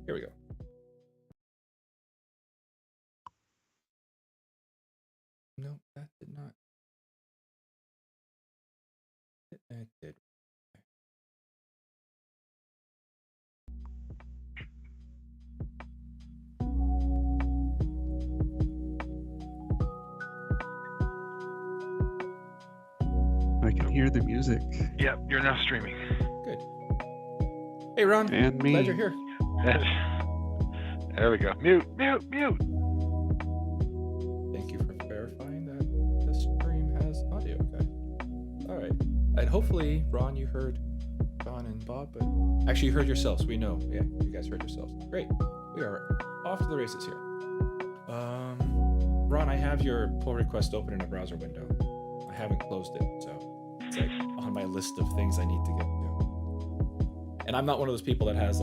Here we go. No, that did not. It did. I can hear the music. Yep, you're now streaming. Good. Hey, Ron. And me. Glad you're here. There we go. Mute. Thank you for verifying that the stream has audio. Okay. All right. And hopefully, Ron, you heard John and Bob, but actually you heard yourselves. We know. Yeah, you guys heard yourselves. Great. We are off to the races here. Ron, I have your pull request open in a browser window. I haven't closed it, so it's like on my list of things I need to get to. And I'm not one of those people that has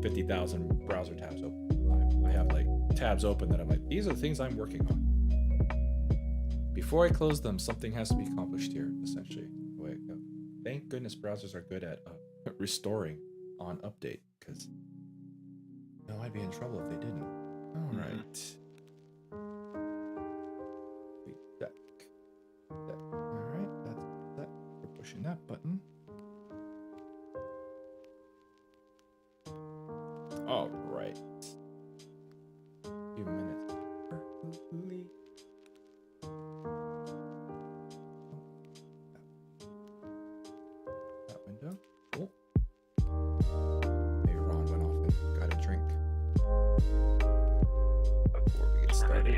50,000 browser tabs open. I have tabs open that I'm like, these are the things I'm working on. Before I close them, something has to be accomplished here, essentially. The way it goes. Thank goodness browsers are good at restoring on update, because I'd be in trouble if they didn't. All right. All right, that's that. We're pushing that button. All right. A few minutes. That window. Cool. Maybe Ron went off and got a drink before we get started.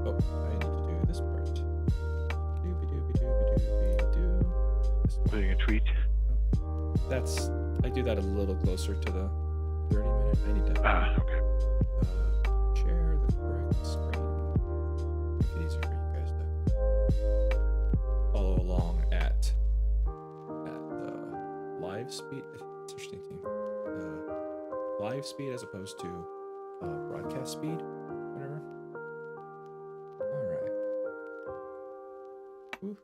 Oh, I need to do this part. Putting a tweet. I do that a little closer to the 30-minute. I need to Okay. share the correct screen. Make it easier for you guys to follow along at live speed. It's interesting thing. Live speed as opposed to broadcast speed. Whatever. All right. Ooh.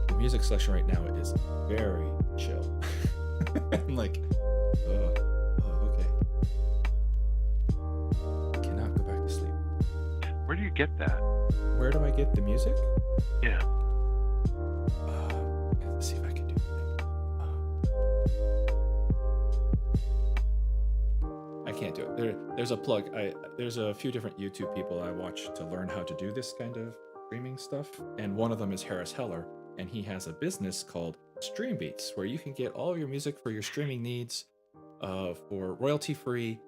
The music selection right now is very chill. I'm like, okay. Cannot go back to sleep. Where do you get that? Where do I get the music? Yeah. Let's see if I can do it. I can't do it. There's a plug. There's a few different YouTube people I watch to learn how to do this kind of streaming stuff, and one of them is Harris Heller, and he has a business called Stream Beats, where you can get all of your music for your streaming needs for royalty free.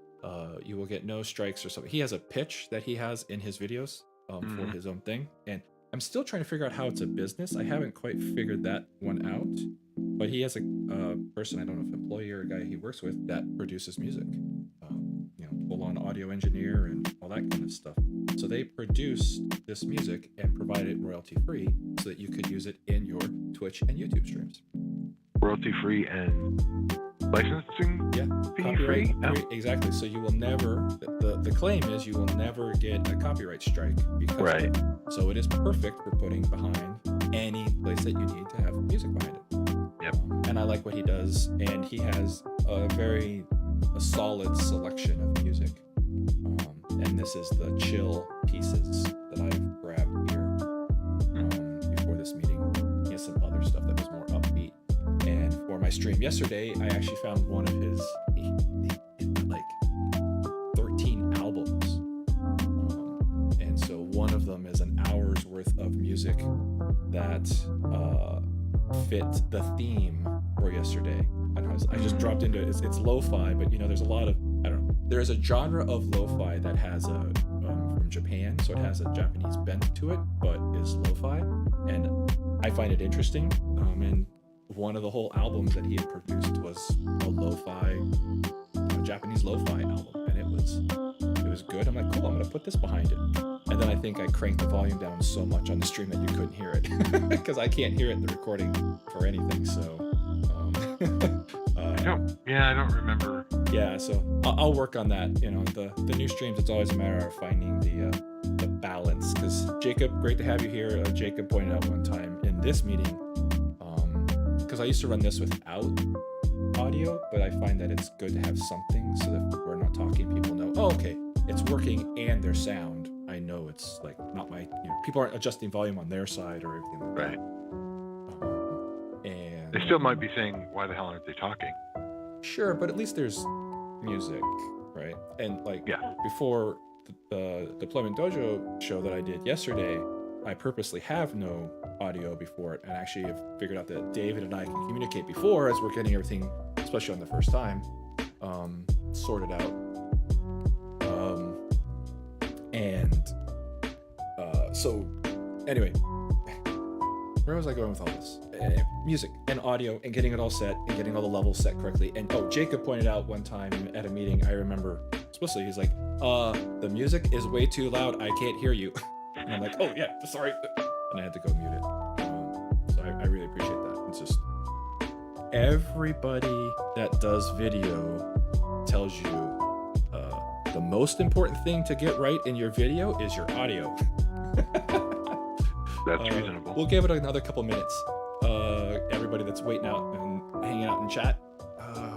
You will get no strikes or something. He has a pitch that he has in his videos for his own thing, and I'm still trying to figure out how it's a business. I haven't quite figured that one out, but he has a person, I don't know if employee or a guy he works with, that produces music, full-on audio engineer and all that kind of stuff. So they produce this music and provide it royalty free so that you could use it in your Twitch and YouTube streams. Royalty free and licensing fee free? Exactly. So you will never, the claim is you will never get a copyright strike because of it. So it is perfect for putting behind any place that you need to have music behind it. Yep. And I like what he does, and he has a solid selection of music. And this is the chill pieces that I've grabbed here before this meeting. He has some other stuff that was more upbeat. And for my stream yesterday, I actually found one of his like 13 albums. And so one of them is an hour's worth of music that fit the theme for yesterday. And I just dropped into it. It's lo-fi, but there's a lot of, I don't know. There's a genre of lo-fi that has from Japan, so it has a Japanese bent to it, but is lo-fi. And I find it interesting. And one of the whole albums that he had produced was a lo-fi, Japanese lo-fi album, and it was good. I'm like, cool, I'm gonna put this behind it. And then I think I cranked the volume down so much on the stream that you couldn't hear it because I can't hear it in the recording for anything. So I don't remember. Yeah, so I'll work on that. The new streams, it's always a matter of finding the balance. Because Jacob, great to have you here. Jacob pointed out one time in this meeting, because I used to run this without audio, but I find that it's good to have something so that we're not talking, people know, oh, okay, it's working and their sound. I know it's like not my, people aren't adjusting volume on their side or everything like Right. that. And They still might be saying, why the hell aren't they talking? sure, but at least there's music, right? And like before the Deployment Dojo show that I did yesterday, I purposely have no audio before it, and actually have figured out that David and I can communicate before as we're getting everything, especially on the first time, sorted out. So anyway, where was I going with all this? Music and audio and getting it all set and getting all the levels set correctly. And Jacob pointed out one time at a meeting, I remember explicitly, he's like, the music is way too loud, I can't hear you. And I'm like, oh yeah, sorry. And I had to go mute it. So I really appreciate that. It's just, everybody that does video tells you the most important thing to get right in your video is your audio. That's reasonable. We'll give it another couple minutes. Everybody that's waiting out and hanging out in chat,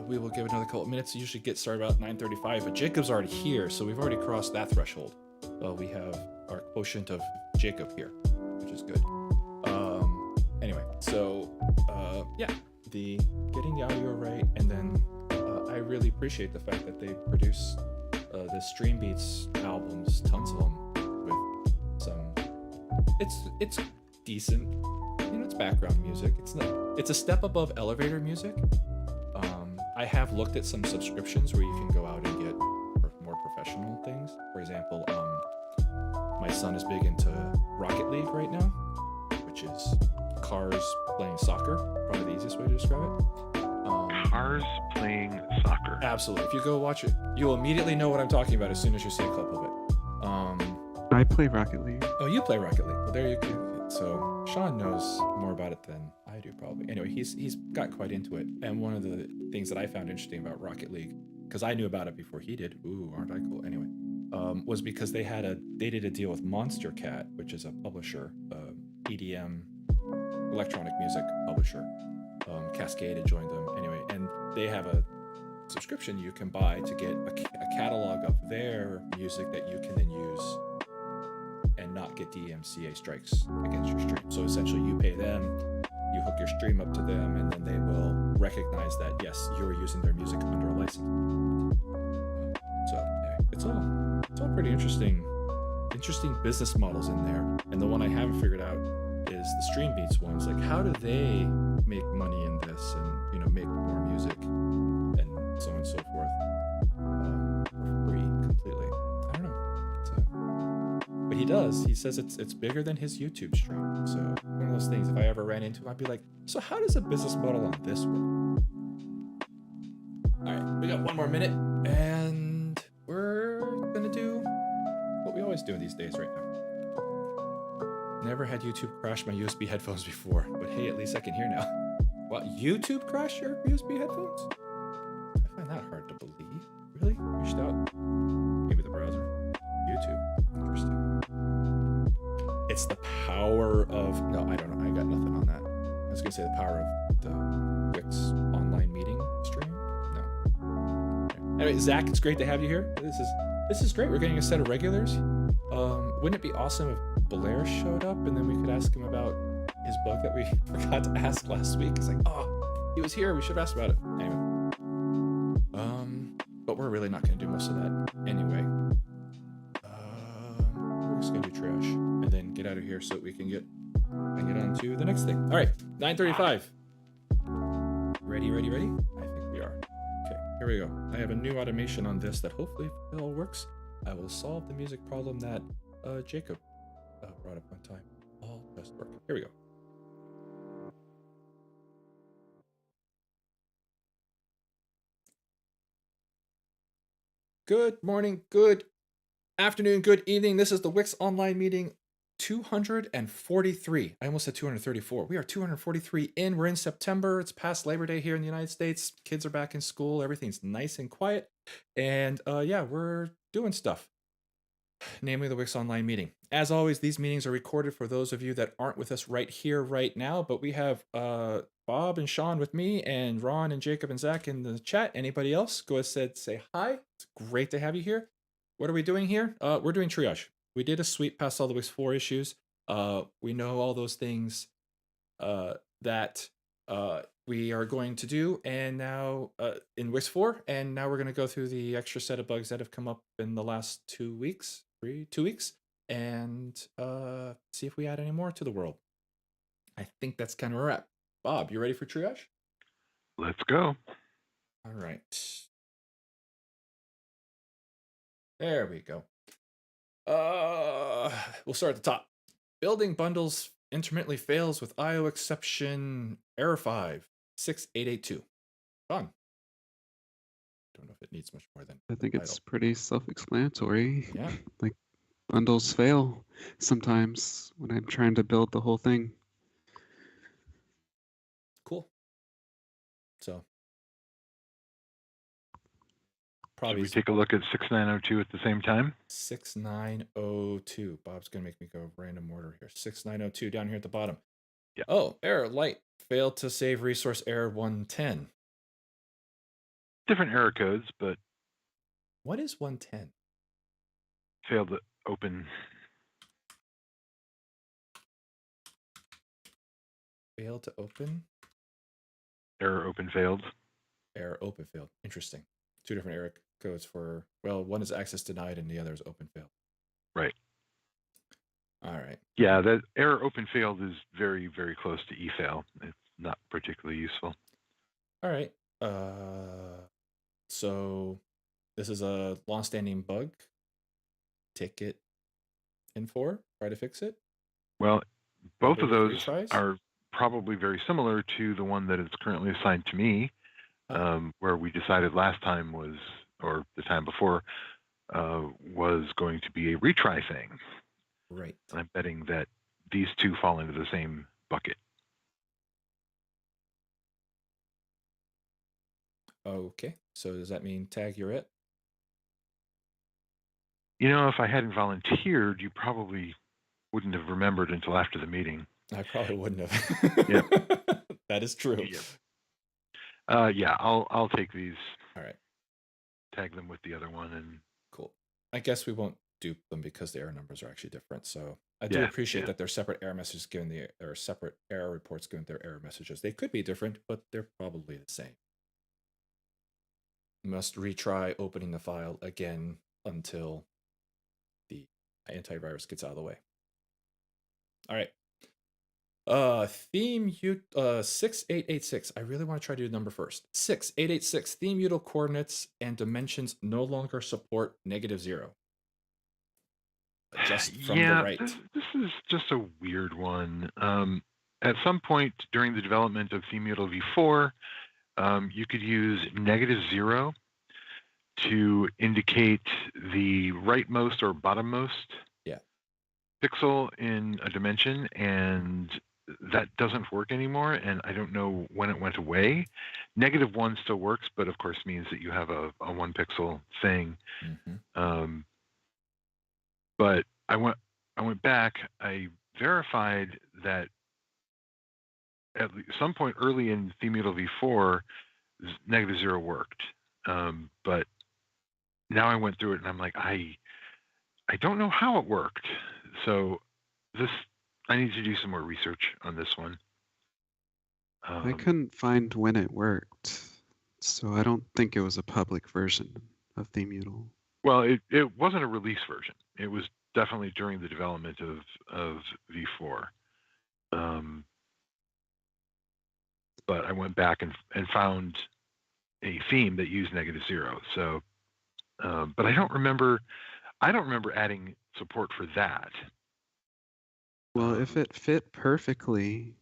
we will give it another couple minutes. We usually get started about 9:35, but Jacob's already here, so we've already crossed that threshold. We have our quotient of Jacob here, which is good. Anyway, so yeah, the getting the audio right, and then I really appreciate the fact that they produce the Stream Beats albums, tons of them, with some. It's decent, it's background music. It's a step above elevator music. I have looked at some subscriptions where you can go out and get more professional things. For example, my son is big into Rocket League right now, which is cars playing soccer. Probably the easiest way to describe it. Cars playing soccer. Absolutely. If you go watch it, you'll immediately know what I'm talking about as soon as you see a clip of it. I play Rocket League. Oh, you play Rocket League. Well, there you go. So Sean knows more about it than I do, probably. Anyway, he's got quite into it. And one of the things that I found interesting about Rocket League, because I knew about it before he did. Ooh, aren't I cool? Anyway, was because they did a deal with Monster Cat, which is a publisher, EDM, electronic music publisher. Cascade had joined them anyway, and they have a subscription you can buy to get a catalog of their music that you can then use and not get DMCA strikes against your stream. So essentially you pay them, you hook your stream up to them, and then they will recognize that, yes, you're using their music under a license. So yeah, it's all pretty interesting business models in there. And the one I haven't figured out is the Stream Beats ones. Like, how do they make money in this and, make more music and so on and so forth for free completely? I don't know. But he does. He says it's bigger than his YouTube stream. So one of those things, if I ever ran into him, I'd be like, so how does a business model on this work? All right, we got one more minute, and we're gonna do what we always do in these days right now. Never had YouTube crash my USB headphones before, but hey, at least I can hear now. What, YouTube crashed your USB headphones? I find that hard to believe. Really? Reached out? Maybe the browser. YouTube. Interesting. It's the power of... No, I don't know. I got nothing on that. I was going to say the power of the WiX Online Meeting stream. No. Anyway, Zach, it's great to have you here. This is great. We're getting a set of regulars. Wouldn't it be awesome if Blair showed up and then we could ask him about his bug that we forgot to ask last week? It's like, oh, he was here. We should have asked about it. Anyway. But we're really not going to do most of that anyway. We're just going to do trash and then get out of here so that we can get on to the next thing. All right, 9:35. Ready? I think we are. Okay, here we go. I have a new automation on this that hopefully it all works. I will solve the music problem that Jacob brought up one time. All just work. Here we go. Good morning, good afternoon, good evening. This is the WiX Online Meeting 243. I almost said 234. We are 243 in. We're in September. It's past Labor Day here in the United States. Kids are back in school. Everything's nice and quiet. And yeah, we're doing stuff. namely the WiX Online Meeting. As always, these meetings are recorded for those of you that aren't with us right here, right now, but we have Bob and Sean with me, and Ron and Jacob and Zach in the chat. Anybody else? Go ahead, say hi. It's great to have you here. What are we doing here? We're doing triage. We did a sweep past all the WiX 4 issues. We know all those things that we are going to do, and now in WiX 4, and now we're going to go through the extra set of bugs that have come up in the last 2 weeks, 2 weeks, and see if we add any more to the world. I think that's kind of a wrap. Bob, you ready for triage? Let's go. All right. There we go. We'll start at the top. Building bundles intermittently fails with IO exception error 56882. Fun. Don't know if it needs much more than I think it's title. pretty self-explanatory. Yeah. Like bundles fail sometimes when I'm trying to build the whole thing. Cool. So Should probably we take a look at 6902 at the same time? 6902. Bob's gonna make me go random order here. 6902 down here at the bottom. Yeah. Oh, error light failed to save resource error 110. Different error codes, but What is 110? failed to open. Failed to open. Error open failed. Error open failed. Interesting. Two different error codes for, well, one is access denied and the other is open failed. Right. All right. Yeah, that error open failed is very, very close to efail. It's not particularly useful. All right. So this is a long-standing bug. Ticket in for. Try to fix it. Well, both of Probably those retries? are probably very similar to the one that is currently assigned to me, where we decided last time was, or the time before, was going to be a retry thing. Right. And I'm betting that these two fall into the same bucket. Okay. So does that mean tag you're it? You know, if I hadn't volunteered, you probably wouldn't have remembered until after the meeting. I probably wouldn't have. Yep. That is true. Yep. Yeah, I'll take these. All right. Tag them with the other one, and Cool. I guess we won't dupe them because the error numbers are actually different. So I do appreciate that they're separate error messages given or separate error reports given their error messages. They could be different, but they're probably the same. Must retry opening the file again until the antivirus gets out of the way. All right. Theme 6886. I really want to try to do the number first. 6886. Theme util coordinates and dimensions no longer support -0. Just from the right. This is just a weird one. At some point during the development of theme util v4, you could use -0 to indicate the rightmost or bottommost pixel in a dimension, and that doesn't work anymore, and I don't know when it went away. -1 still works, but of course means that you have a 1 pixel thing. Mm-hmm. But I went back. I verified that at some point early in theme util v4, -0 worked. But now I went through it and I'm like, I don't know how it worked. So I need to do some more research on this one. I couldn't find when it worked, so I don't think it was a public version of theme util. Well, it wasn't a release version. It was definitely during the development of v4. But I went back and found a theme that used -0. So, but I don't remember adding support for that. Well, if it fit perfectly,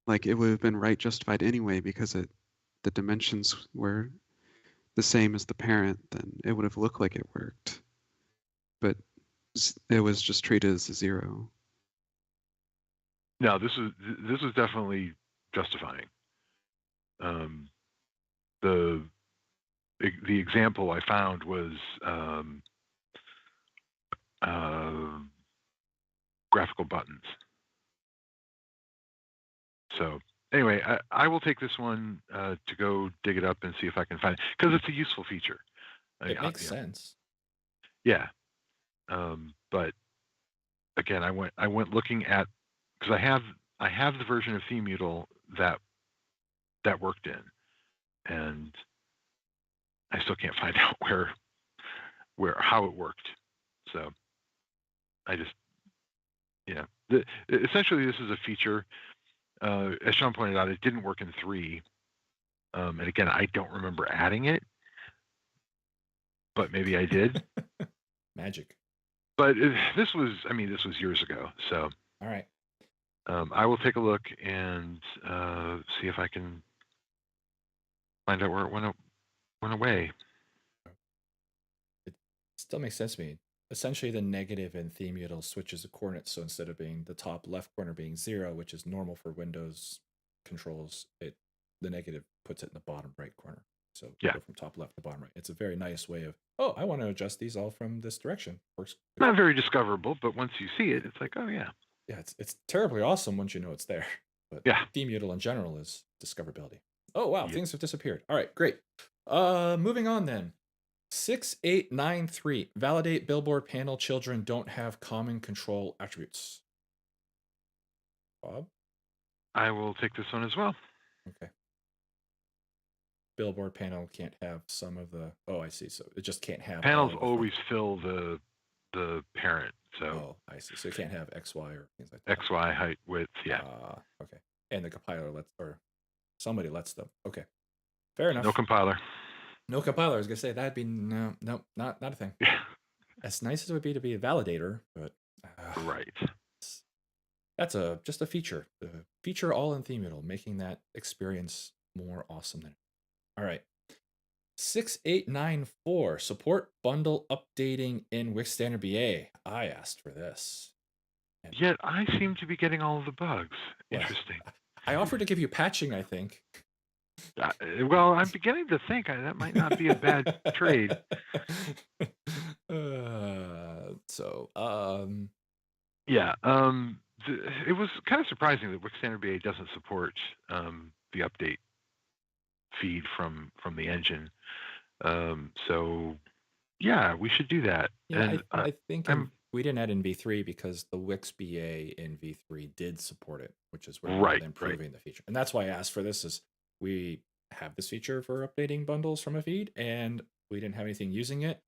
like it would have been right justified anyway because the dimensions were the same as the parent, then it would have looked like it worked. But it was just treated as a 0. No, this was definitely justifying. The example I found was graphical buttons. So anyway, I will take this one to go dig it up and see if I can find it, because it's a useful feature. It makes sense. Yeah. But again, I went looking at, because I have the version of ThemeUtil that worked in, and I still can't find out how it worked. So I just, essentially this is a feature. As Sean pointed out, it didn't work in 3. And again, I don't remember adding it, but maybe I did. Magic. But this was years ago. So all right. I will take a look and see if I can find out where it went away. It still makes sense to me. Essentially, the negative in ThemeUtil switches the coordinates. So instead of being the top left corner being 0, which is normal for Windows controls, the negative puts it in the bottom right corner. So go from top left to bottom right. It's a very nice way of, I want to adjust these all from this direction. Works. Not very discoverable, but once you see it, it's like, oh yeah. Yeah, it's terribly awesome once you know it's there. But ThemeUtil in general is discoverability. Oh wow, things have disappeared. All right, great. Moving on then. 6893. Validate billboard panel children don't have common control attributes. Bob? I will take this one as well. Okay. Billboard panel can't have some of the. Oh, I see. So it just can't have. Panels always fill the parent. So. Oh, I see. So it can't have XY or things like that. XY, height, width. Yeah. Okay. And the compiler somebody lets them. Okay. Fair enough. No compiler. No compiler. I was gonna say that'd be no, not a thing. Yeah. As nice as it would be to be a validator, but right. That's just a feature. The feature all in ThemeUtil, making that experience more awesome than. All right. 6894. Support bundle updating in WiX Standard BA. I asked for this. And yet I seem to be getting all of the bugs. Well, interesting. I offered to give you patching, I think. Well, I'm beginning to think that might not be a bad trade. Yeah. It was kind of surprising that WiX Standard BA doesn't support the update feed from the engine. So yeah, we should do that. Yeah, and I think we didn't add in V3 because the WiX BA in V3 did support it, which is where we're improving the feature. And that's why I asked for this, is we have this feature for updating bundles from a feed, and we didn't have anything using it.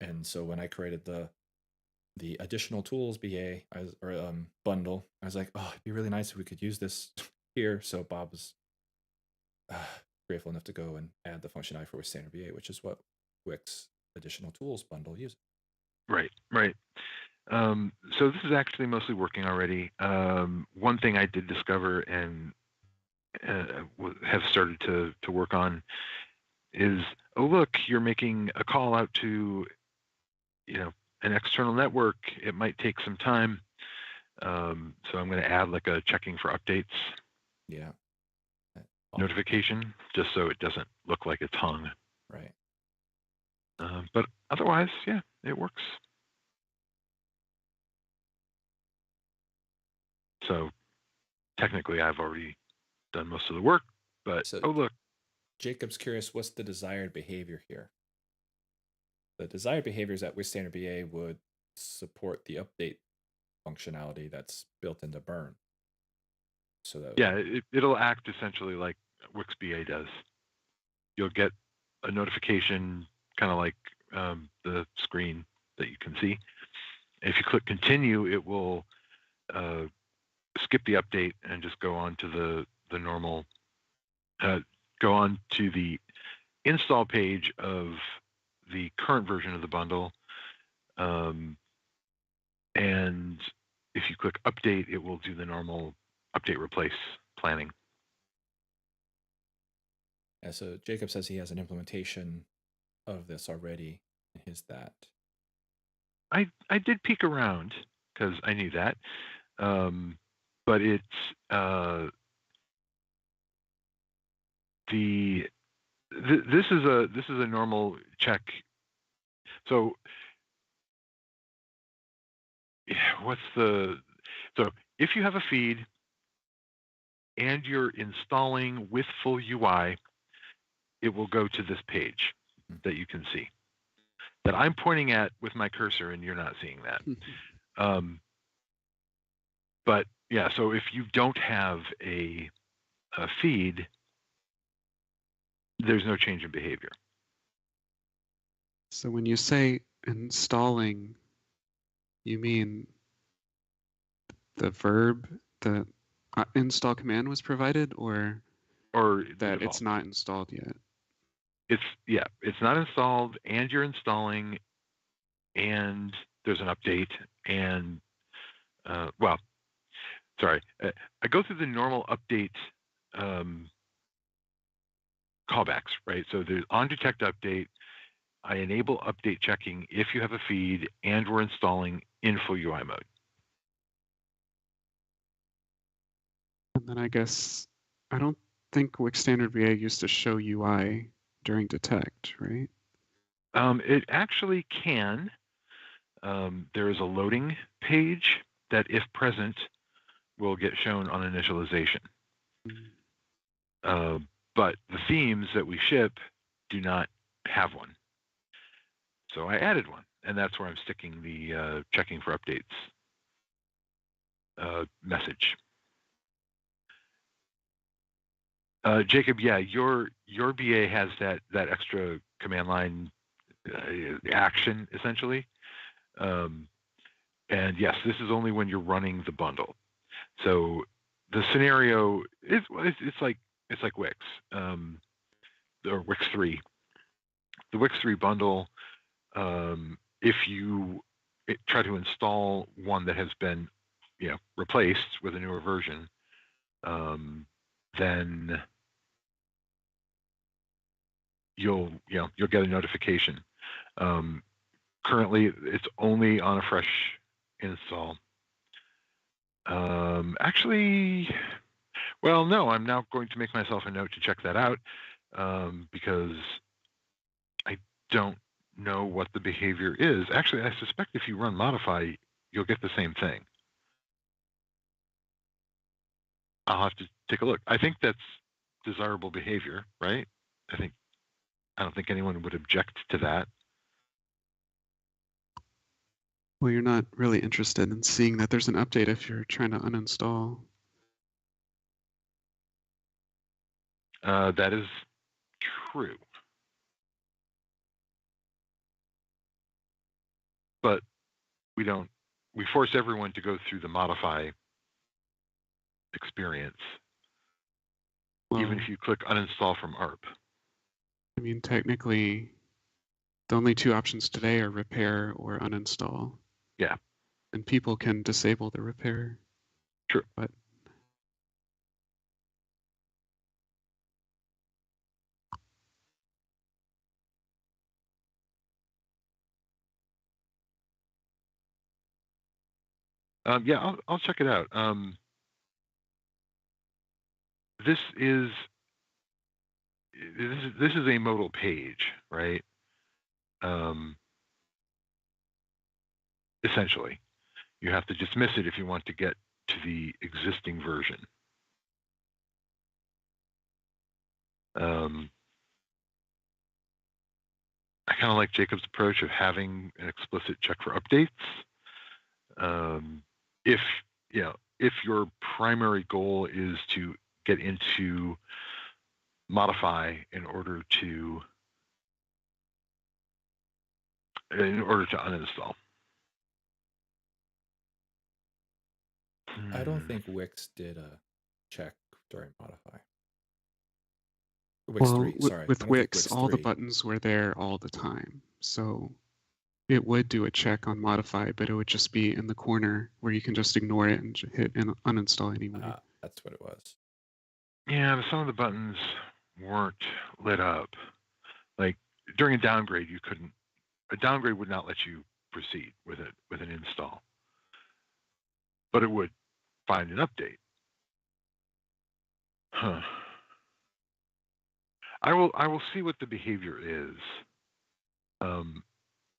And so when I created the additional tools BA bundle, I was like, it'd be really nice if we could use this here. So Bob was grateful enough to go and add the functionality for WiX Standard BA, which is what WiX additional tools bundle uses. Right. So this is actually mostly working already. One thing I did discover and have started to work on is, look, you're making a call out to, an external network. It might take some time. So I'm going to add like a checking for updates. Yeah. Notification, just so it doesn't look like it's hung. Right. But otherwise, yeah, it works. So technically, I've already done most of the work, but look. Jacob's curious, what's the desired behavior here? The desired behavior is that WiX Standard BA would support the update functionality that's built into Burn. So that it'll act essentially like WiX BA does. You'll get a notification, kind of like the screen that you can see. If you click continue, it will skip the update and just go on to the normal, go on to the install page of the current version of the bundle. And if you click update, it will do the normal update replace planning. Yeah, so Jacob says he has an implementation of this already in his that. I did peek around because I knew that. But it's this is a normal check. So So if you have a feed and you're installing with full UI, it will go to this page that you can see that I'm pointing at with my cursor, and you're not seeing that. But yeah, so if you don't have a feed, there's no change in behavior. So when you say installing, you mean the verb, the install command was provided, or that it's not installed yet? It's not installed, and you're installing, and there's an update, and I go through the normal update callbacks, right? So there's on detect update. I enable update checking if you have a feed and we're installing in full UI mode. And then I guess I don't think WiX Standard VA used to show UI during detect, right? It actually can. There is a loading page that, if present, will get shown on initialization. But the themes that we ship do not have one. So I added one, and that's where I'm sticking the checking for updates message. Jacob, yeah, your BA has that extra command line action essentially, and yes, this is only when you're running the bundle. So the scenario is it's like WiX or WiX 3. The WiX 3 bundle, if you try to install one that has been replaced with a newer version, then you'll get a notification. Currently, it's only on a fresh install. Actually, well, no, I'm now going to make myself a note to check that out because I don't know what the behavior is. Actually, I suspect if you run modify, you'll get the same thing. I'll have to take a look. I think that's desirable behavior, right? I don't think anyone would object to that. Well, you're not really interested in seeing that there's an update if you're trying to uninstall. That is true. But we force everyone to go through the modify experience, Well, even if you click uninstall from ARP. I mean, technically, the only two options today are repair or uninstall. Yeah. And people can disable the repair. True. But yeah, I'll check it out. This is a modal page, right? Essentially, you have to dismiss it if you want to get to the existing version. I kind of like Jacob's approach of having an explicit check for updates. If your primary goal is to get into modify in order to uninstall. I don't think WiX did a check during modify. WiX 3, sorry. With I don't think WiX, WiX all the 3. buttons were there all the time. So it would do a check on modify, but it would just be in the corner where you can just ignore it and hit and uninstall anyway. That's what it was. Yeah, but some of the buttons weren't lit up. Like during a downgrade, a downgrade would not let you proceed with an install, but it would find an update. Huh. I will see what the behavior is.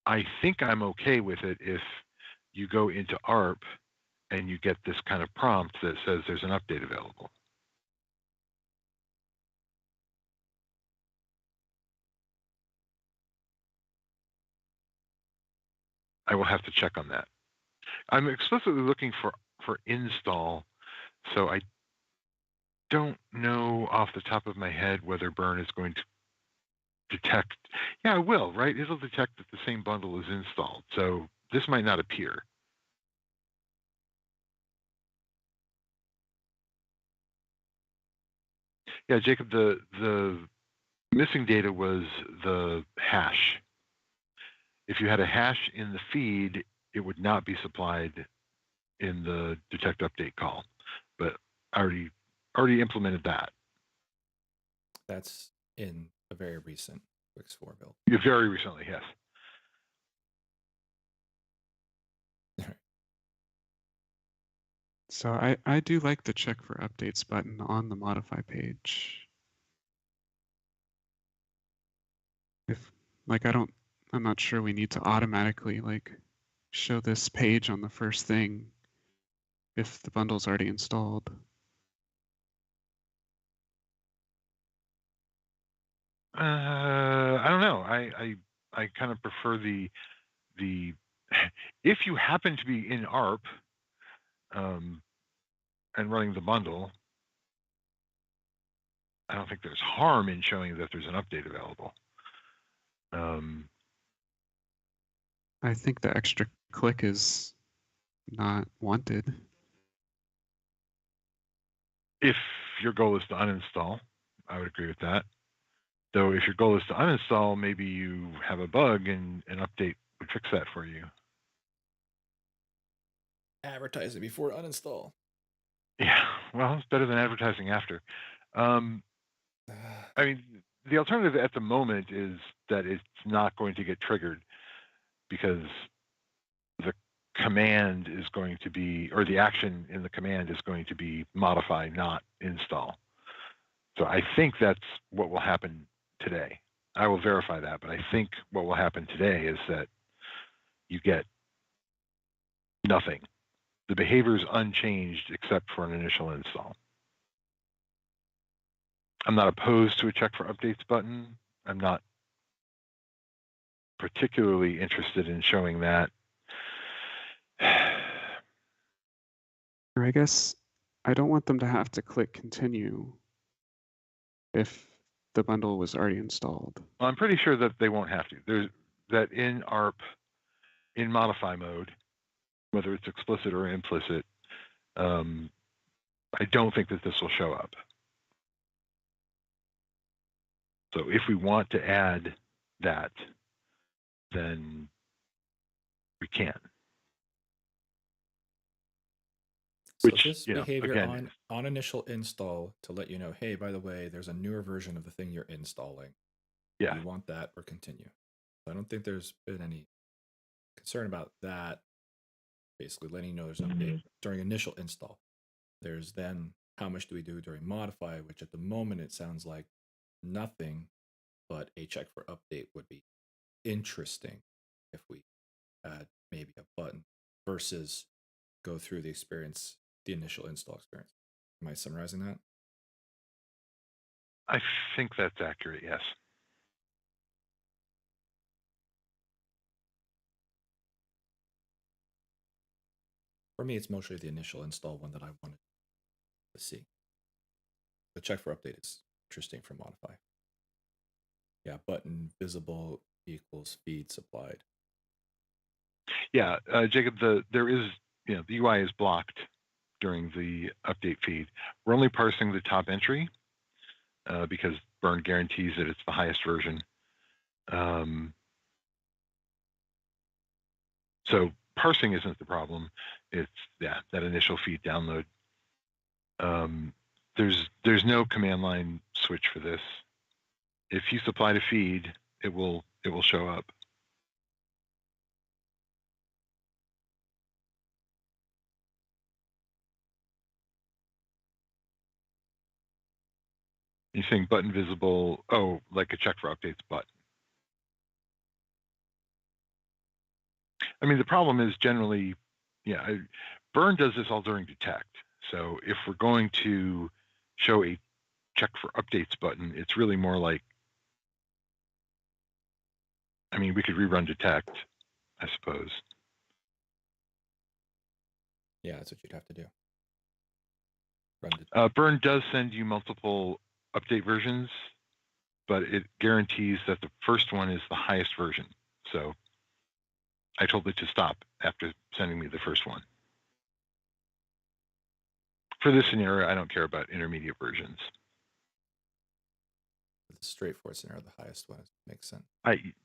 I think I'm okay with it if you go into ARP and you get this kind of prompt that says there's an update available. I will have to check on that. I'm explicitly looking for install, so I don't know off the top of my head whether Burn is going to detect. Yeah, it will, right? It'll detect that the same bundle is installed. So this might not appear. Yeah, Jacob, the missing data was the hash. If you had a hash in the feed, it would not be supplied in the detect update call, but I already implemented that. That's in a very recent WiX 4 build. Very recently, yes. So I do like the check for updates button on the modify page. If like I'm not sure we need to automatically like show this page on the first thing if the bundle's already installed. I don't know. I kind of prefer the if you happen to be in ARP and running the bundle, I don't think there's harm in showing that there's an update available. I think the extra click is not wanted. If your goal is to uninstall, I would agree with that. Though if your goal is to uninstall, maybe you have a bug and an update would fix that for you. Advertise it before uninstall. Yeah, well, it's better than advertising after. I mean, the alternative at the moment is that it's not going to get triggered because the command is going to be, or the action in the command is going to be modify, not install. So I think that's what will happen today. I will verify that, but I think what will happen today is that you get nothing. The behavior is unchanged except for an initial install. I'm not opposed to a check for updates button. I'm not particularly interested in showing that. Or I guess I don't want them to have to click continue if the bundle was already installed. Well, I'm pretty sure that they won't have to. There's that in ARP, in modify mode, whether it's explicit or implicit, I don't think that this will show up. So if we want to add that, then we can. So Which, this you know, behavior again, on initial install to let you know, hey, by the way, there's a newer version of the thing you're installing. yeah, You want that or continue. I don't think there's been any concern about that. Basically letting you know there's an update during initial install. There's then how much do we do during modify, which at the moment it sounds like nothing, but a check for update would be interesting if we add maybe a button versus go through the experience, the initial install experience. Am I summarizing that? I think that's accurate, yes. For me, it's mostly the initial install one that I wanted to see. The check for update is interesting for modify. Yeah, button visible equals feed supplied. Yeah, Jacob, there is, you know, the UI is blocked during the update feed. We're only parsing the top entry because Burn guarantees that it's the highest version. So parsing isn't the problem. It's that initial feed download. There's no command line switch for this. If you supply a feed, it will show up. You're saying button visible, oh, like a check for updates button. I mean, the problem is generally, Burn does this all during detect. So if we're going to show a check for updates button, it's really more like, I mean, we could rerun detect, I suppose. Yeah, that's what you'd have to do. Run Burn does send you multiple update versions, but it guarantees that the first one is the highest version. So I told it to stop after sending me the first one. For this scenario, I don't care about intermediate versions. the straightforward scenario, the highest one makes sense.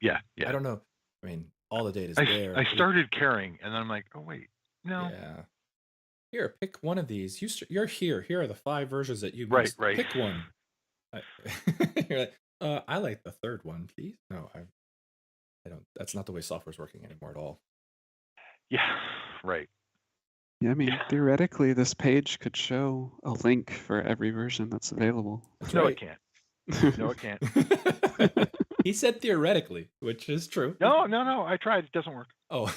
Yeah. I don't know. I mean, all the data is there. I started caring, and then I'm like, oh wait, no. Yeah. Here, pick one of these. You're here. Here are the 5 versions that you Right, must right. pick one. You're like, I like the third one, please. No, I don't. That's not the way software's working anymore at all. Yeah, right. Yeah, I mean, theoretically, this page could show a link for every version that's available. That's No, right. it can't. No, it can't. He said theoretically, which is true. No, I tried. It doesn't work. Oh,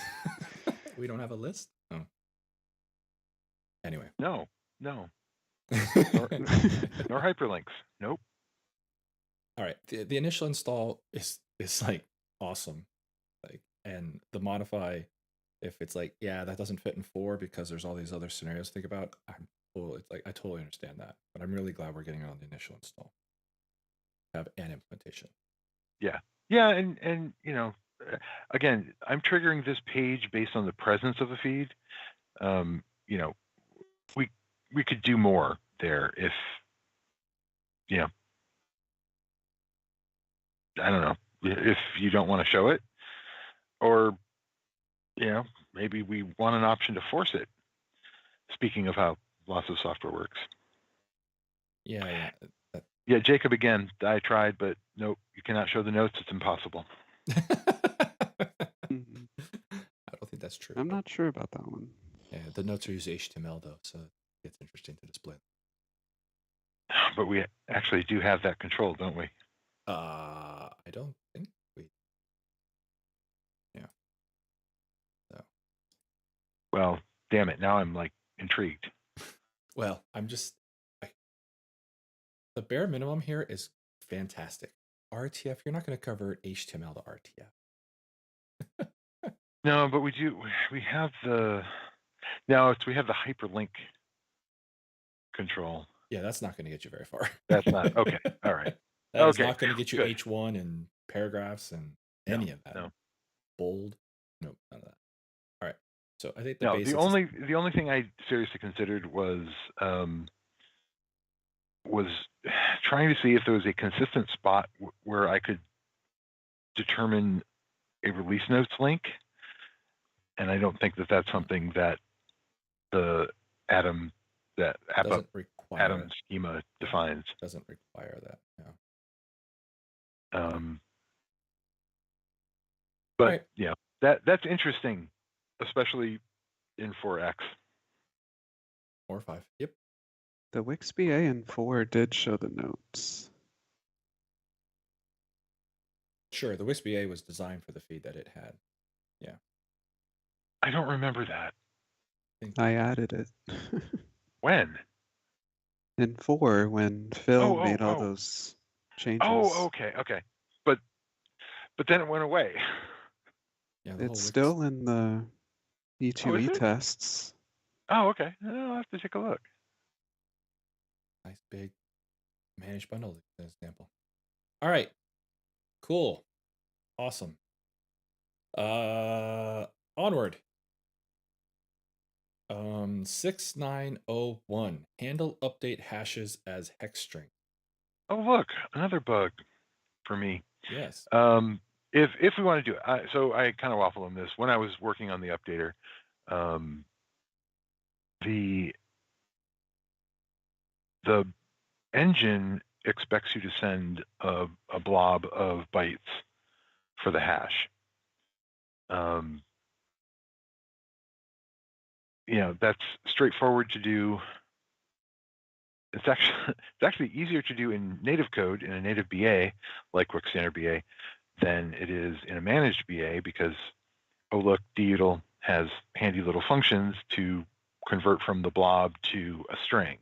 we don't have a list? Oh. Anyway. No. Nor hyperlinks. Nope. All right. The initial install is like awesome. Like, and the modify, if it's like, yeah, that doesn't fit in 4 because there's all these other scenarios to think about, it's like I totally understand that. But I'm really glad we're getting it on the initial install. Have an implementation. Yeah, and again, I'm triggering this page based on the presence of a feed. We could do more there if, I don't know, if you don't want to show it, or, maybe we want an option to force it. Speaking of how lots of software works. Yeah. Yeah, Jacob, again, I tried, but nope, you cannot show the notes. It's impossible. I don't think that's true. I'm not sure about that one. Yeah, the notes are using HTML though, so it's interesting to display. But we actually do have that control, don't we? I don't think we. Yeah. So. Well, damn it! Now I'm like intrigued. Well, the bare minimum here is fantastic. RTF, you're not going to convert HTML to RTF. No, but we do. We have the hyperlink control. Yeah, that's not going to get you very far. That's not okay. All right. That is not going to get you Good. H1 and paragraphs and any of that. No. Bold. Nope, none of that. All right. So I think the only thing I seriously considered was trying to see if there was a consistent spot where I could determine a release notes link, and I don't think that that's something that the Atom schema defines. Doesn't require that. No. But right. yeah, that's interesting, especially in 4X or 5. Yep. The WiX BA in 4 did show the notes. Sure, the WiX BA was designed for the feed that it had. Yeah. I don't remember that. I added it. When? In 4, when Phil made all those changes. Oh, okay. But then it went away. Yeah, it's still in the E2E tests. Oh, okay. I'll have to take a look. Nice big managed bundle example. All right. Cool. Awesome. Onward. 6901. Handle update hashes as hex string. Oh, look, another bug for me. Yes. If we want to do it, so I kind of waffle on this. When I was working on the updater, the engine expects you to send a blob of bytes for the hash. That's straightforward to do. It's actually easier to do in native code in a native BA like WiX Standard BA than it is in a managed BA, because oh look, dutil has handy little functions to convert from the blob to a string.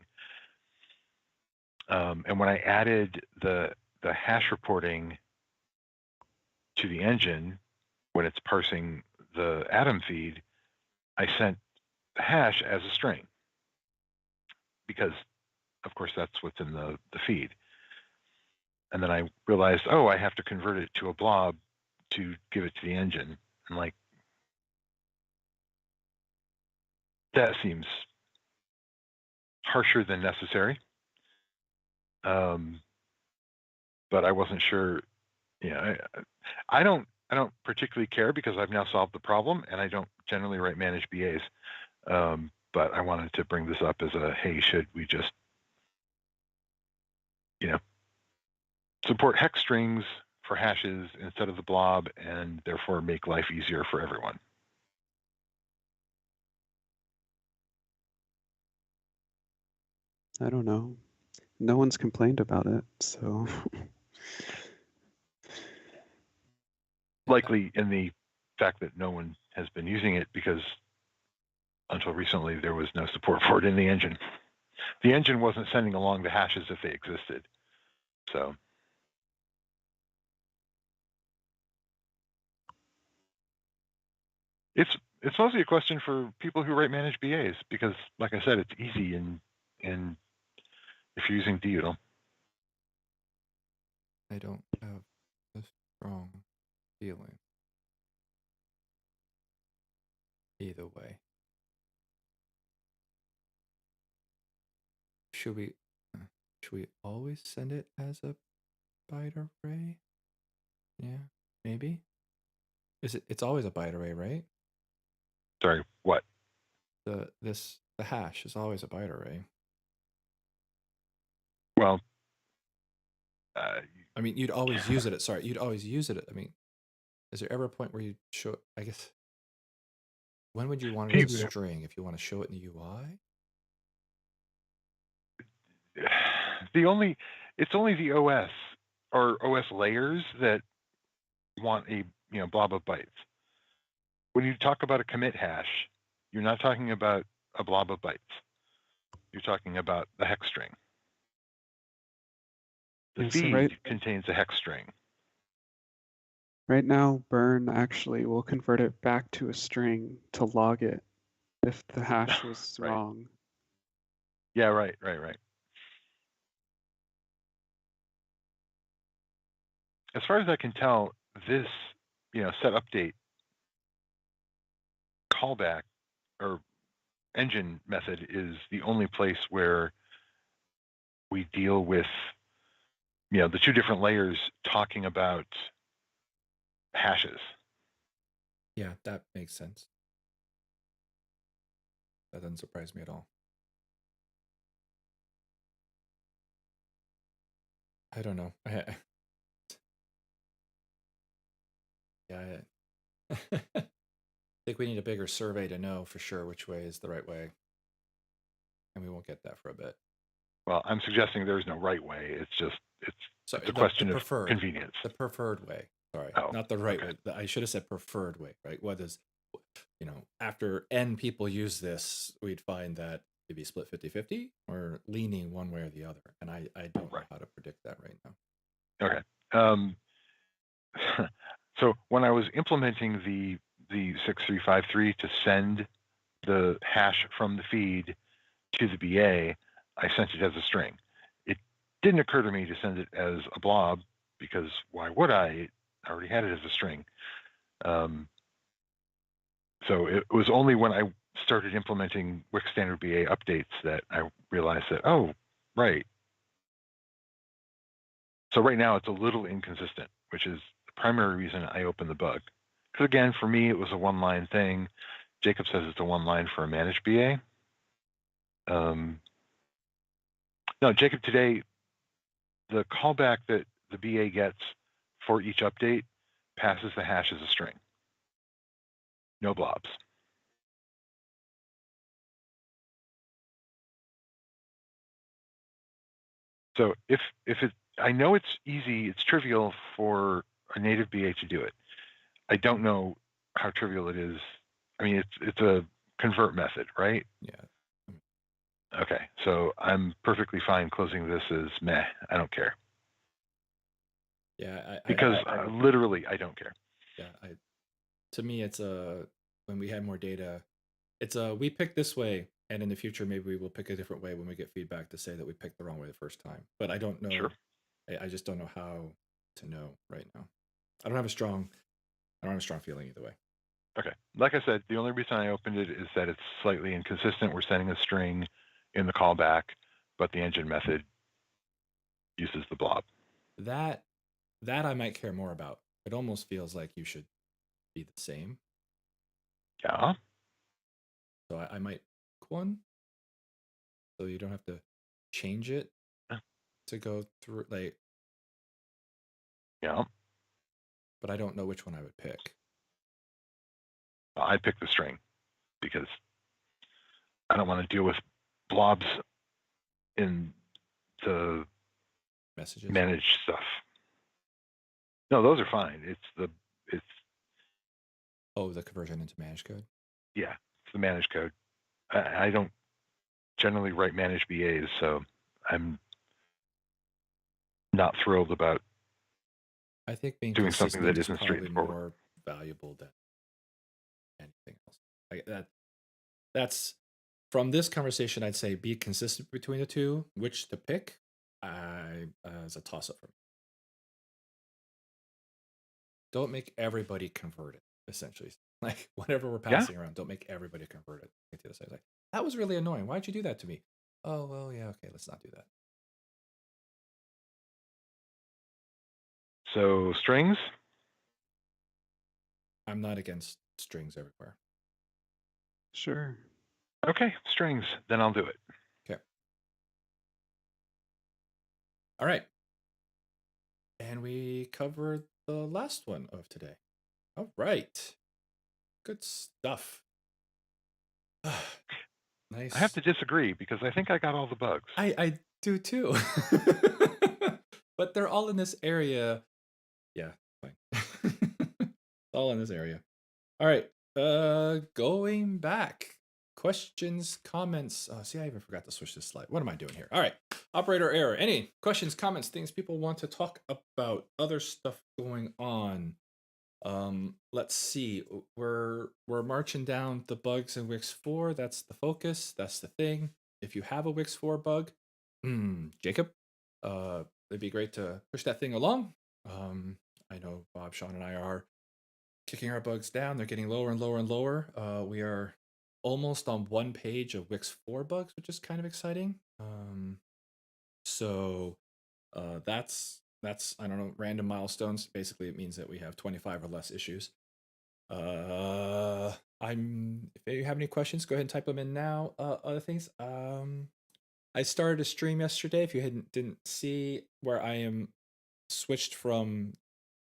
And when I added the hash reporting to the engine, when it's parsing the Atom feed, I sent the hash as a string because, of course, that's what's in the feed. And then I realized, oh, I have to convert it to a blob to give it to the engine. And like, that seems harsher than necessary. But I wasn't sure. I don't particularly care because I've now solved the problem, and I don't generally write managed BAs. But I wanted to bring this up as a, hey, should we just, support hex strings for hashes instead of the blob, and therefore make life easier for everyone? I don't know. No one's complained about it, so. Likely in the fact that no one has been using it because until recently there was no support for it in the engine. The engine wasn't sending along the hashes if they existed. So it's mostly a question for people who write managed BAs because, like I said, it's easy and if you're using dutil. I don't have a strong feeling either way. Should we always send it as a byte array? Yeah, maybe. It's always a byte array, right? Sorry, what? The hash is always a byte array. Well, I mean, you'd always use it. You'd always use it. I mean, is there ever a point where you show? I guess. When would you want it as a string if you want to show it in the UI? It's only the OS or OS layers that want a blob of bytes. When you talk about a commit hash, you're not talking about a blob of bytes. You're talking about the hex string. The feed contains a hex string. Right now, burn actually will convert it back to a string to log it if the hash was right. wrong. Yeah, right. As far as I can tell, this set update callback or engine method is the only place where we deal with the two different layers talking about hashes. Yeah, that makes sense. That doesn't surprise me at all. I don't know. Yeah, I think we need a bigger survey to know for sure which way is the right way. And we won't get that for a bit. Well, I'm suggesting there's no right way. It's a question of convenience. The preferred way. Sorry, not the right way. I should have said preferred way, right? What is, after N people use this, we'd find that maybe split 50-50 or leaning one way or the other. And I don't know how to predict that right now. Okay. So when I was implementing the 6353 to send the hash from the feed to the BA, I sent it as a string. It didn't occur to me to send it as a blob because why would I? I already had it as a string. So it was only when I started implementing WiX standard BA updates that I realized that, oh, right. So right now it's a little inconsistent, which is the primary reason I opened the bug. Because again, for me, it was a one-line thing. Jacob says it's a one-line for a managed BA. No, Jacob, today, the callback that the BA gets for each update passes the hash as a string. No blobs. So if I know it's easy, it's trivial for a native BA to do it. I don't know how trivial it is. I mean, it's a convert method, right? Yeah. Okay, so I'm perfectly fine closing this as meh. I don't care. Yeah. Because literally, I don't care. Yeah. To me, it's when we had more data, it's we pick this way, and in the future, maybe we will pick a different way when we get feedback to say that we picked the wrong way the first time. But I don't know. Sure. I just don't know how to know right now. I don't have a strong feeling either way. Okay. Like I said, the only reason I opened it is that it's slightly inconsistent. We're sending a string in the callback, but the engine method uses the blob. That I might care more about. It almost feels like you should be the same. Yeah. So I might pick one, so you don't have to change it to go through like. Yeah. But I don't know which one I would pick. I picked the string because I don't want to deal with blobs in the Messages. managed stuff. No, those are fine. It's Oh, the conversion into managed code. Yeah, it's the managed code. I don't generally write managed BAs, so I'm not thrilled about I think being doing something that consistent is isn't probably straightforward. more valuable than anything else. That's from this conversation. I'd say be consistent between the two. Which to pick, as a toss up for me. Don't make everybody convert it. Essentially, like whatever we're passing around, don't make everybody convert it. Get to the other side. Like, that was really annoying. Why'd you do that to me? Oh well, yeah, okay, let's not do that. So strings? I'm not against strings everywhere. Sure. Okay, strings. Then I'll do it. Okay. All right. And we covered the last one of today. All right. Good stuff. Nice. I have to disagree because I think I got all the bugs. I do too. But they're all in this area. Yeah, fine. All in this area. All right. Going back. Questions, comments. See, I even forgot to switch this slide. What am I doing here? All right. Operator error. Any questions, comments, things people want to talk about, other stuff going on? Let's see. We're marching down the bugs in Wix 4. That's the focus. That's the thing. If you have a Wix 4 bug, Jacob, it'd be great to push that thing along. I know Bob, Sean, and I are kicking our bugs down. They're getting lower and lower and lower. We are almost on one page of Wix 4 bugs, which is kind of exciting. So that's I don't know, random milestones. Basically, it means that we have 25 or less issues. If you have any questions, go ahead and type them in now. Other things. I started a stream yesterday. If you didn't see, where I am switched from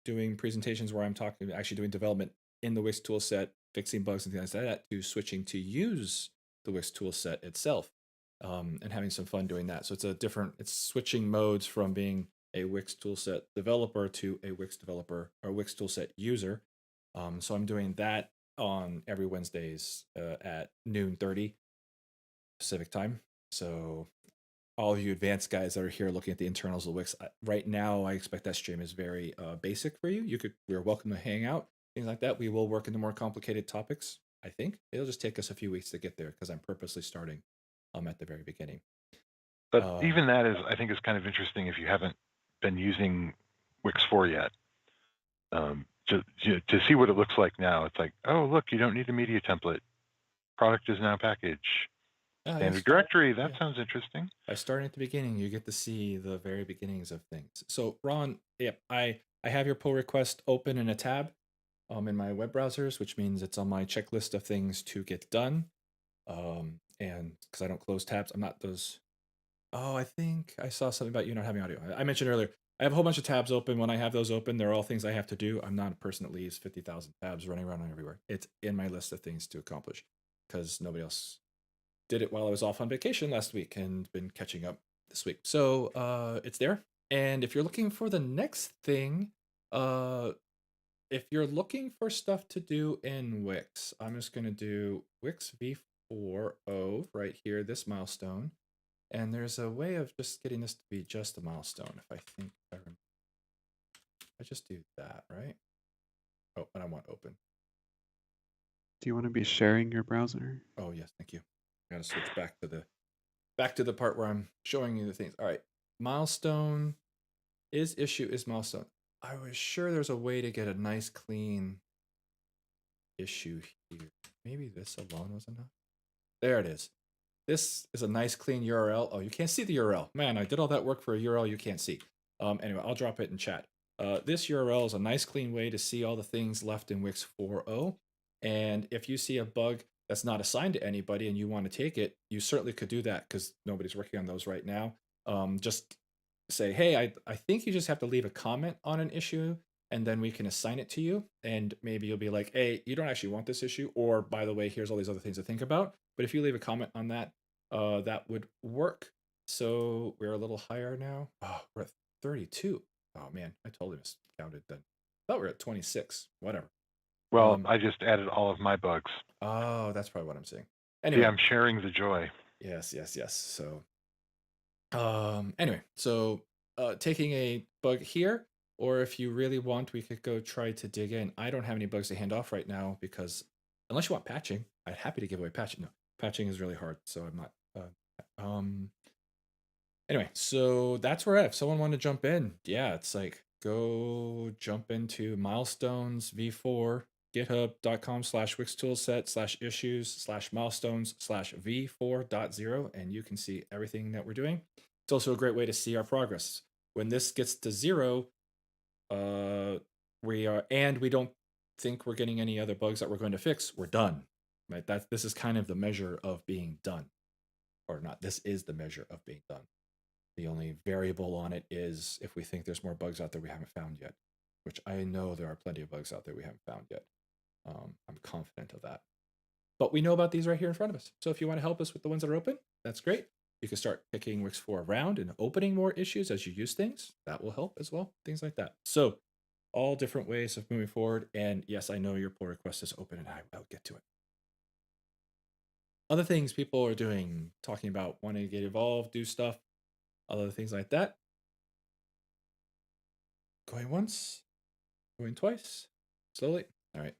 doing presentations where I'm actually doing development in the Wix toolset, fixing bugs and things like that, to switching to use the Wix toolset itself, and having some fun doing that. So it's switching modes from being a Wix toolset developer to a Wix developer or Wix toolset user. So I'm doing that on every Wednesdays at noon 30 Pacific time. So all you advanced guys that are here looking at the internals of Wix right now, I expect that stream is very basic for you. You're welcome to hang out, things like that. We will work into more complicated topics. I think it'll just take us a few weeks to get there because I'm purposely starting at the very beginning. But even that I think is kind of interesting if you haven't been using Wix 4 yet. To see what it looks like now, it's like, oh, look, you don't need a media template. Product is now package. Standard directory, that sounds interesting. By starting at the beginning, you get to see the very beginnings of things. So Ron, yep, I have your pull request open in a tab in my web browsers, which means it's on my checklist of things to get done. And because I don't close tabs, I'm not those. Oh, I think I saw something about you not having audio. I mentioned earlier, I have a whole bunch of tabs open. When I have those open, they're all things I have to do. I'm not a person that leaves 50,000 tabs running around everywhere. It's in my list of things to accomplish because nobody else did it while I was off on vacation last week and been catching up this week. So it's there. And if you're looking for the next thing, if you're looking for stuff to do in Wix, I'm just going to do Wix v4o right here, this milestone. And there's a way of just getting this to be just a milestone. If I think I just do that, right? Oh, and I want open. Do you want to be sharing your browser? Oh yes, thank you. I gotta switch back to the part where I'm showing you the things. All right, milestone is issue is milestone. I was sure there's a way to get a nice clean issue here. Maybe this alone was enough. There it is. This is a nice clean URL. Oh, you can't see the URL. Man, I did all that work for a URL you can't see. Anyway, I'll drop it in chat. This URL is a nice clean way to see all the things left in Wix 4.0. And if you see a bug that's not assigned to anybody and you want to take it, you certainly could do that because nobody's working on those right now. Just say, hey, I think you just have to leave a comment on an issue and then we can assign it to you. And maybe you'll be like, hey, you don't actually want this issue. Or by the way, here's all these other things to think about. But if you leave a comment on that, that would work. So we're a little higher now. Oh, we're at 32. Oh man, I totally miscounted then. I thought we were at 26. Whatever. Well, I just added all of my bugs. Oh, that's probably what I'm saying. Anyway, I'm sharing the joy. Yes. So, anyway, so taking a bug here, or if you really want, we could go try to dig in. I don't have any bugs to hand off right now because unless you want patching, I'm happy to give away patching. No, patching is really hard, so I'm not. Anyway, so that's where if someone want to jump in, yeah, it's like go jump into milestones v4 github.com/wixtoolset/issues/milestones/v4.0 and you can see everything that we're doing. It's also a great way to see our progress. When this gets to 0, we don't think we're getting any other bugs that we're going to fix, we're done. Right? This is kind of the measure of being done. Or not, this is the measure of being done. The only variable on it is if we think there's more bugs out there we haven't found yet, which I know there are plenty of bugs out there we haven't found yet. I'm confident of that. But we know about these right here in front of us. So if you want to help us with the ones that are open, that's great. You can start picking Wix 4 around and opening more issues as you use things. That will help as well, things like that. So all different ways of moving forward. And yes, I know your pull request is open and I will get to it. Other things people are doing, talking about wanting to get involved, do stuff, other things like that. Going once, going twice, slowly. All right.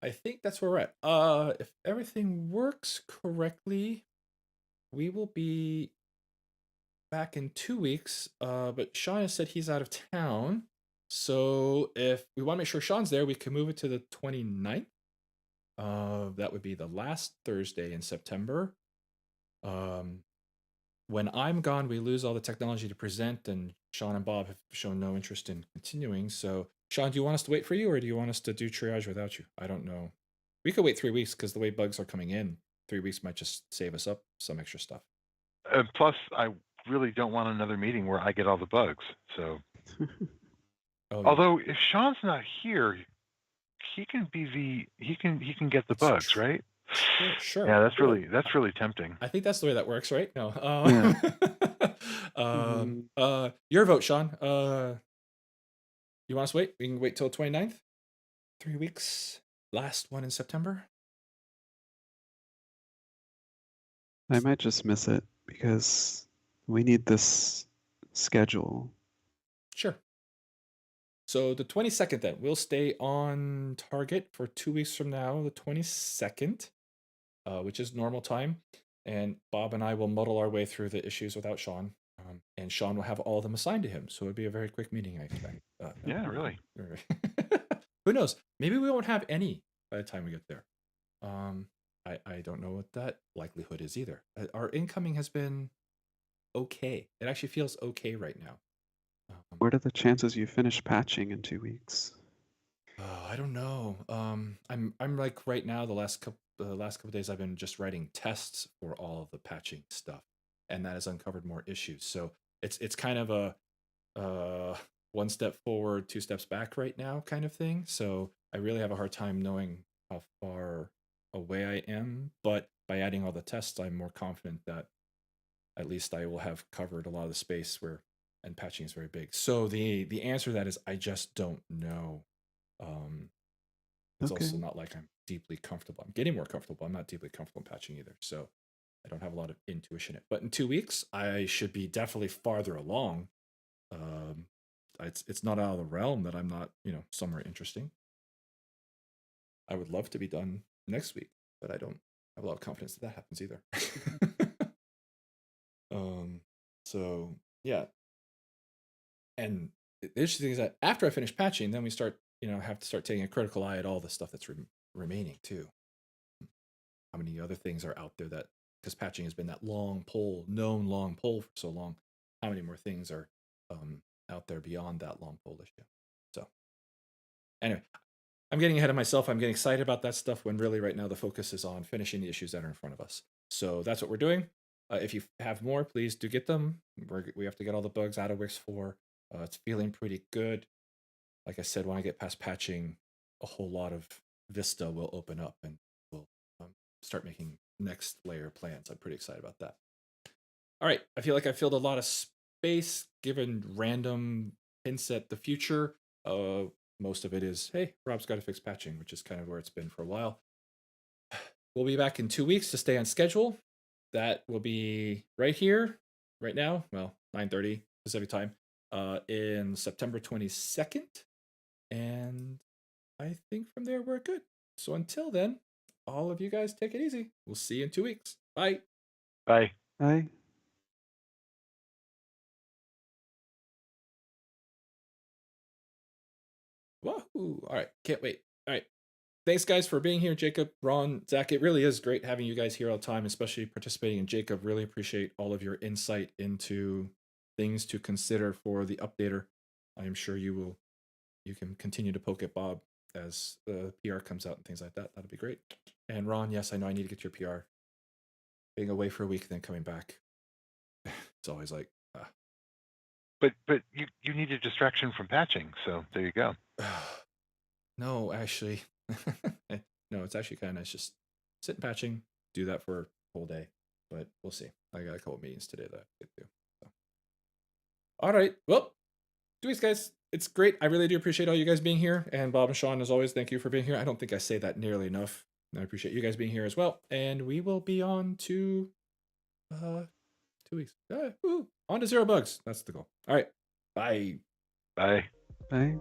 I think that's where we're at. If everything works correctly, we will be back in 2 weeks. But Sean has said he's out of town. So if we want to make sure Sean's there, we can move it to the 29th. That would be the last Thursday in September. When I'm gone, we lose all the technology to present, and Sean and Bob have shown no interest in continuing. So, Sean, do you want us to wait for you, or do you want us to do triage without you? I don't know. We could wait 3 weeks because the way bugs are coming in, 3 weeks might just save us up some extra stuff. Plus, I really don't want another meeting where I get all the bugs. So, although if Sean's not here, he can be he can get the bugs, right? Sure. Yeah, that's really tempting. I think that's the way that works, right? No. Yeah. Your vote, Sean. You want us to wait? We can wait till 29th. 3 weeks. Last one in September. I might just miss it because we need this schedule. Sure. So the 22nd then, we'll stay on target for 2 weeks from now, the 22nd, which is normal time. And Bob and I will muddle our way through the issues without Sean. And Sean will have all of them assigned to him. So it'd be a very quick meeting, I expect. Yeah, really. Who knows? Maybe we won't have any by the time we get there. I don't know what that likelihood is either. Our incoming has been okay. It actually feels okay right now. What are the chances you finish patching in 2 weeks? I don't know. I'm like right now. The last couple days, I've been just writing tests for all of the patching stuff, and that has uncovered more issues. So it's kind of a 1 step forward, 2 steps back right now kind of thing. So I really have a hard time knowing how far away I am. But by adding all the tests, I'm more confident that at least I will have covered a lot of the space where. And patching is very big. So the answer to that is I just don't know. It's Okay. also not like I'm deeply comfortable. I'm getting more comfortable. I'm not deeply comfortable in patching either. So I don't have a lot of intuition in it. But in 2 weeks, I should be definitely farther along. It's not out of the realm that I'm not, somewhere interesting. I would love to be done next week, but I don't have a lot of confidence that happens either. So yeah. And the interesting thing is that after I finish patching, then we start, have to start taking a critical eye at all the stuff that's remaining too. How many other things are out there that, because patching has been that known long pole for so long, how many more things are out there beyond that long pole issue? So anyway, I'm getting ahead of myself. I'm getting excited about that stuff when really right now the focus is on finishing the issues that are in front of us. So that's what we're doing. If you have more, please do get them. We have to get all the bugs out of WiX 4. It's feeling pretty good. Like I said, when I get past patching, a whole lot of Vista will open up and we'll start making next layer plans. I'm pretty excited about that. All right, I feel like I filled a lot of space given random hints at the future. Most of it is, hey, Rob's got to fix patching, which is kind of where it's been for a while. We'll be back in 2 weeks to stay on schedule. That will be right here, right now. Well, 9:30 Pacific time, in September 22nd. And I think from there we're good. So until then, all of you guys take it easy. We'll see you in 2 weeks. Bye. Bye. Bye. Wahoo. All right. Can't wait. All right. Thanks, guys, for being here. Jacob, Ron, Zach. It really is great having you guys here all the time, especially participating. And Jacob, really appreciate all of your insight into things to consider for the updater. I am sure you can continue to poke at Bob as the PR comes out and things like that. That'll be great. And Ron, yes, I know I need to get your PR. Being away for a week, then coming back. It's always like, But you need a distraction from patching, so there you go. no, actually, no, it's actually kind of nice. Just sit patching, do that for a whole day. But we'll see. I got a couple meetings today that I get to. So. All right. Well, 2 weeks, guys. It's great. I really do appreciate all you guys being here. And Bob and Sean, as always, thank you for being here. I don't think I say that nearly enough. I appreciate you guys being here as well. And we will be on to 2 weeks. On to 0 bugs. That's the goal. All right. Bye. Bye. Bye.